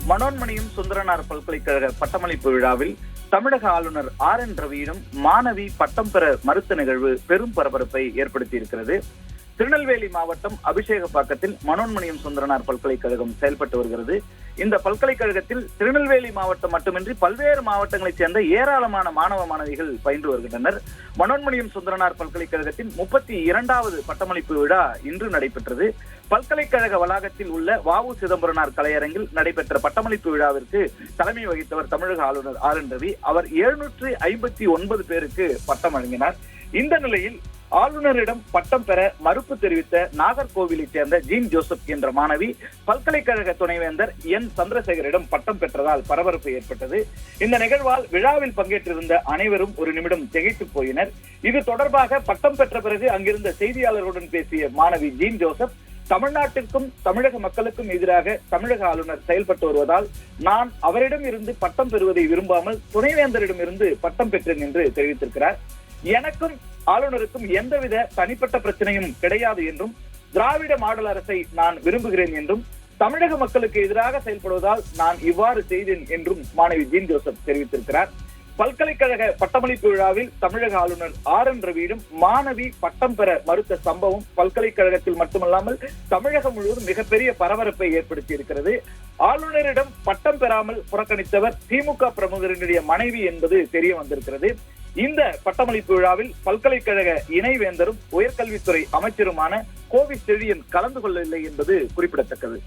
மனோன்மணியம் சுந்தரனார் பல்கலைக்கழக பட்டமளிப்பு விழாவில் தமிழக ஆளுநர் RN ரவியிடம் மாணவி பட்டம் பெற மறுத்த நிகழ்வு பெரும் பரபரப்பை ஏற்படுத்தியிருக்கிறது. திருநெல்வேலி மாவட்டம் அபிஷேகப்பாக்கத்தில் மனோன்மணியம் சுந்தரனார் பல்கலைக்கழகம் செயல்பட்டு வருகிறது. இந்த பல்கலைக்கழகத்தில் திருநெல்வேலி மாவட்டம் மட்டுமின்றி பல்வேறு மாவட்டங்களைச் சேர்ந்த ஏராளமான மாணவ மாணவிகள் பயின்று வருகின்றனர். மனோன்மணியம் சுந்தரனார் பல்கலைக்கழகத்தின் 32வது பட்டமளிப்பு விழா இன்று நடைபெற்றது. பல்கலைக்கழக வளாகத்தில் உள்ள வ.உ. சிதம்பரனார் கலையரங்கில் நடைபெற்ற பட்டமளிப்பு விழாவிற்கு தலைமை வகித்தவர் தமிழக ஆளுநர் RN ரவி. அவர் 759 பேருக்கு பட்டம் வழங்கினார். இந்த நிலையில் ஆளுநரிடம் பட்டம் பெற மறுப்பு தெரிவித்த நாகர்கோவிலைச் சேர்ந்த ஜீன் ஜோசப் என்ற மாணவி பல்கலைக்கழக துணைவேந்தர் என் சந்திரசேகரிடம் பட்டம் பெற்றதால் பரபரப்பு ஏற்பட்டது. இந்த நிகழ்வால் விழாவில் பங்கேற்றிருந்த அனைவரும் ஒரு நிமிடம் திகைத்து போயினர். இது தொடர்பாக பட்டம் பெற்ற பிறகு அங்கிருந்த செய்தியாளர்களுடன் பேசிய மாணவி ஜீன் ஜோசப், தமிழ்நாட்டிற்கும் தமிழக மக்களுக்கும் எதிராக தமிழக ஆளுநர் செயல்பட்டு வருவதால் நான் அவரிடம் இருந்து பட்டம் பெறுவதை விரும்பாமல் துணைவேந்தரிடம் இருந்து பட்டம் பெற்றேன் என்று தெரிவித்திருக்கிறார். எனக்கும் ஆளுநருக்கும் எந்தவித தனிப்பட்ட பிரச்சனையும் கிடையாது என்றும் திராவிட மாடல் அரசை நான் விரும்புகிறேன் என்றும் தமிழக மக்களுக்கு எதிராக செயல்படுவதால் நான் இவ்வாறு செய்தேன் என்றும் மாணவி ஜீன் ஜோசப் தெரிவித்திருக்கிறார். பல்கலைக்கழக பட்டமளிப்பு விழாவில் தமிழக ஆளுநர் RN ரவியிடம் மாணவி பட்டம் பெற மறுத்த சம்பவம் பல்கலைக்கழகத்தில் மட்டுமல்லாமல் தமிழகம் முழுவதும் மிகப்பெரிய பரபரப்பை ஏற்படுத்தி இருக்கிறது. ஆளுநரிடம் பட்டம் பெறாமல் புறக்கணித்தவர் திமுக பிரமுகரினுடைய மனைவி என்பது தெரிய வந்திருக்கிறது. இந்த பட்டமளிப்பு விழாவில் பல்கலைக்கழக இணைவேந்தரும் உயர்கல்வித்துறை அமைச்சருமான கோவி செழியன் கலந்து கொள்ளவில்லை என்பது குறிப்பிடத்தக்கது.